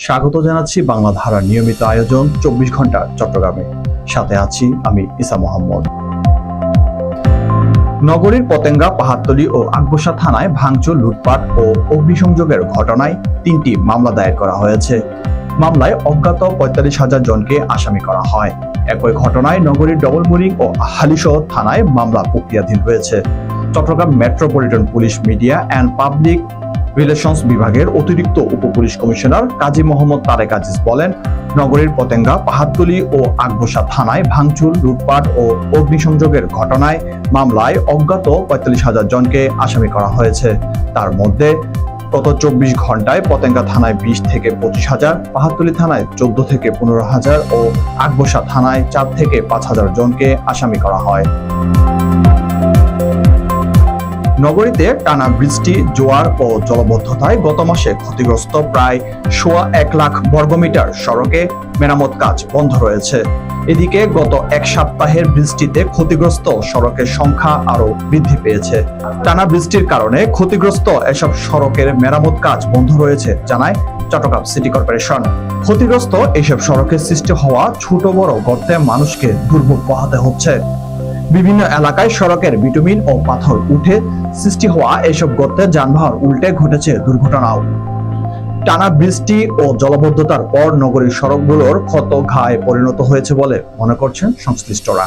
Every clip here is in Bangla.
স্বাগত জানাচ্ছি বাংলা ধারার নিয়মিত আয়োজন 24 ঘন্টা চট্টগ্রামে। সাথে আছি আমি ইসা মোহাম্মদ। নগরীর পতেঙ্গা, পাহাড়তলী ও আকবসা থানায় ভাঙচুর, লুটপাট ও অগ্নিসংযোগের ঘটনায় 3টি মামলা দায়ের করা হয়েছে। মামলায় অজ্ঞাত 45,000 জনকে আসামি করা হয়। একই ঘটনায় নগরীর ডবলমুরিং ও হালিশহর থানায় মামলা প্রক্রিয়াধীন রয়েছে। Chittagong metropolitan police media and public relations বিভাগের অতিরিক্ত উপপুলিশ কমিশনার কাজী মোহাম্মদ তারেক আজিজ বলেন, নগরীর পতেঙ্গা, পাহাড়তলী ও আকবসা থানায় ভাঙচুর, লুটপাট ও অগ্নিসংযোগের ঘটনায় মামলায় অজ্ঞাত 45,000 জনকে আসামি করা হয়েছে। তার মধ্যে গত 24 ঘন্টায় পতেঙ্গা থানায় 20 থেকে 25,000, পাহাড়তলী থানায় 14 থেকে 15,000 ও আকবসা থানায় 4 থেকে 5,000 জনকে আসামি করা হয়। নগরীতে টানা বৃষ্টি, জোয়ার ও জলাবদ্ধতায় গত মাসে ক্ষতিগ্রস্ত প্রায় 1.25 লাখ বর্গমিটার সড়কে মেরামত কাজ বন্ধ রয়েছে। এদিকে গত এক সপ্তাহের বৃষ্টিতে ক্ষতিগ্রস্ত সড়কের সংখ্যা আরো বৃদ্ধি পেয়েছে। টানা বৃষ্টির কারণে ক্ষতিগ্রস্ত এসব সড়কের মেরামত কাজ বন্ধ রয়েছে জানায় চট্টগ্রাম সিটি কর্পোরেশন। ক্ষতিগ্রস্ত এসব সড়কে সৃষ্টি হওয়া ছোট বড় গর্তে মানুষকে দুর্ভোগ পোহাতে হচ্ছে। বিভিন্ন এলাকায় সড়কের বিটুমিন ও পাথর উঠে সৃষ্টি হওয়া এসব গর্তে যানবাহন উল্টে ঘটেছে দুর্ঘটনাও। টানা বৃষ্টি ও জলাবদ্ধতার পর নগরীর সড়কগুলোর ক্ষত ঘায়ে পরিণত হয়েছে বলে মনে করছেন সংশ্লিষ্টরা।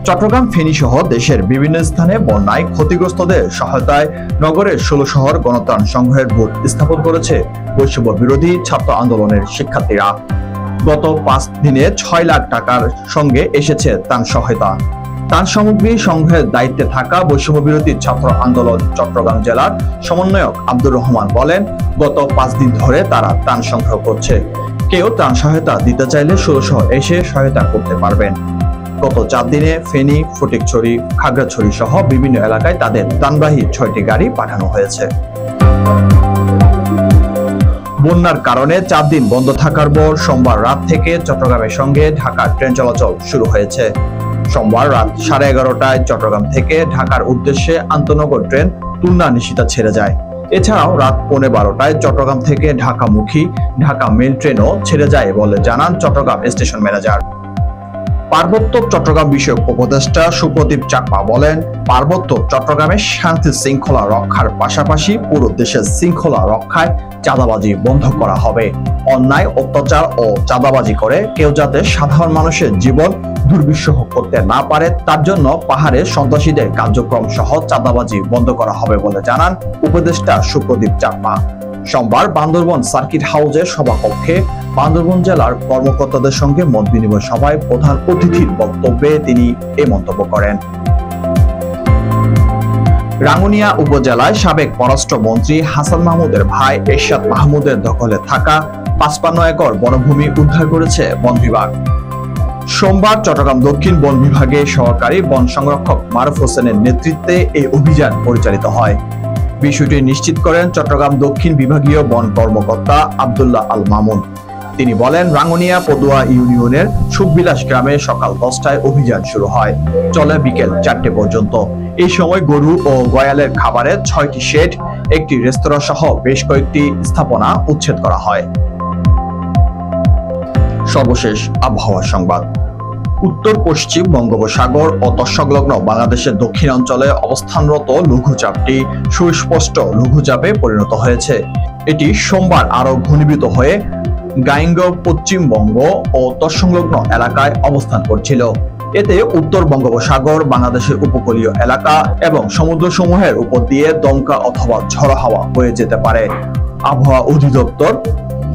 চট্টগ্রাম, ফেনী সহ দেশের বিভিন্ন স্থানে বন্যায় ক্ষতিগ্রস্তদের সহায়তায় নগরের 16 শহর গণত্রাণ সংগ্রহের বুথ স্থাপন করেছে বৈষম্য বিরোধী ছাত্র আন্দোলনের শিক্ষার্থীরা। গত 5 দিনে 6 লাখ টাকার সঙ্গে এসেছে ত্রাণ সহায়তা। ত্রাণ সামগ্রী সংগ্রহের দায়িত্বে থাকা বৈষম্য বিরোধী ছাত্র আন্দোলন চট্টগ্রাম জেলার সমন্বয়ক আব্দুর রহমান বলেন, গত 5 দিন ধরে তারা ত্রাণ সংগ্রহ করছে। কেউ ত্রাণ সহায়তা দিতে চাইলে 16 শহর এসে সহায়তা করতে পারবেন। গত 4 দিনে ফেনী, ফটিকছড়ি, খাগড়াছড়ি সহ বিভিন্ন এলাকায় তাদের ত্রাণবাহী 6টি গাড়ি পাঠানো হয়েছে। বন্যার কারণে 4 দিন বন্ধ থাকার পর সোমবার রাত থেকে চট্টগ্রামের সঙ্গে ঢাকার ট্রেন চলাচল শুরু হয়েছে। সোমবার রাত 11:30টায় চট্টগ্রাম থেকে ঢাকার উদ্দেশ্যে আন্তনগর ট্রেন তুলনা নিশিতা ছেড়ে যায়। এছাড়াও রাত 11:15টায় চট্টগ্রাম থেকে ঢাকামুখী ঢাকা মেল ট্রেনও ছেড়ে যায় বলে জানান চট্টগ্রাম স্টেশন ম্যানেজার। পার্বত্য চট্টগ্রাম বিষয়ক উপদেষ্টা সুপ্রদীপ চাকমা বলেন, পার্বত্য চট্টগ্রামে শান্তি শৃঙ্খলা রক্ষার পাশাপাশি পুরো দেশের শৃঙ্খলা রক্ষায় চাঁদাবাজি বন্ধ করা হবে। অন্যায়, অত্যাচার ও চাঁদাবাজি করে কেউ যাতে সাধারণ মানুষের জীবন দুর্বিষহ করতে না পারে তার জন্য পাহাড়ে সন্ত্রাসীদের কার্যক্রম সহ চাঁদাবাজি বন্ধ করা হবে বলে জানান উপদেষ্টা সুপ্রদীপ চাকমা। সোমবার বান্দরবন সার্কিট হাউসের সভাকক্ষে বান্দরবন জেলার কর্মকর্তাদের সঙ্গে মত বিনিময় সভায় প্রধান অতিথির বক্তব্যে তিনি এ মন্তব্য করেন। রাঙ্গুনিয়া উপজেলায় সাবেক পররাষ্ট্রমন্ত্রী হাসান মাহমুদের ভাই এরশাদ মাহমুদের দখলে থাকা 55 একর বনভূমি উদ্ধার করেছে বন বিভাগ। সোমবার চট্টগ্রাম দক্ষিণ বন বিভাগের সহকারী বন সংরক্ষক মারুফ হোসেনের নেতৃত্বে এই অভিযান পরিচালিত হয়। বিষয়টি নিশ্চিত করেন চট্টগ্রাম দক্ষিণ বিভাগীয় বন কর্মকর্তা আব্দুল্লাহ আল মামুন। তিনি বলেন, রাঙ্গুনিয়া পদুয়া ইউনিয়নের সুখবিলাস গ্রামে সকাল 10টায় অভিযান শুরু হয়, চলে বিকেল 4টে পর্যন্ত। এই সময় গরু ও গয়ালের খাবারের 6টি শেড, একটি রেস্তোরাঁ সহ বেশ কয়েকটি স্থাপনা উচ্ছেদ করা হয়। সর্বশেষ আবহাওয়া সংবাদ। উত্তর পশ্চিম বঙ্গোপসাগর ও তৎসংলগ্ন বাংলাদেশের দক্ষিণাঞ্চলে অবস্থানরত লঘুচাপটি সুস্পষ্ট লঘুচাপে পরিণত হয়েছে। এটি সোমবার আরো ঘনীভূত হয়ে গাঙ্গেয় পশ্চিমবঙ্গ ও তৎসংলগ্ন এলাকায় অবস্থান করছিল। এতে উত্তর বঙ্গোপসাগর, বাংলাদেশের উপকূলীয় এলাকা এবং সমুদ্রসমূহের উপর দিয়ে দমকা অথবা ঝড়ো হাওয়া বয়ে যেতে পারে। আবহাওয়া অধিদপ্তর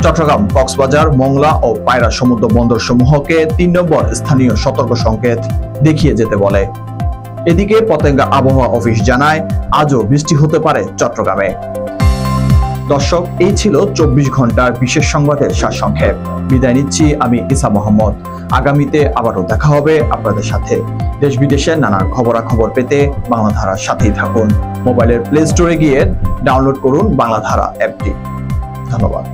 চট্টগ্রাম, কক্সবাজার, মংলা ও পায়রা সমুদ্র বন্দর সমূহকে 3 নম্বর স্থানীয় সতর্ক সংকেত দেখিয়ে যেতে বলে। এদিকে পতেঙ্গা আবহাওয়া অফিস জানায়, আজও বৃষ্টি হতে পারে চট্টগ্রামে। দর্শক, এই ছিল 24 ঘন্টার বিশেষ সংবাদের সারসংক্ষেপ। বিদায় নিচ্ছি আমি ইসা মোহাম্মদ। আগামীতে আবারও দেখা হবে আপনাদের সাথে। দেশ বিদেশের নানান খবরাখবর পেতে বাংলা ধারার সাথেই থাকুন। মোবাইলের প্লে স্টোরে গিয়ে ডাউনলোড করুন বাংলা ধারা অ্যাপটি। ধন্যবাদ।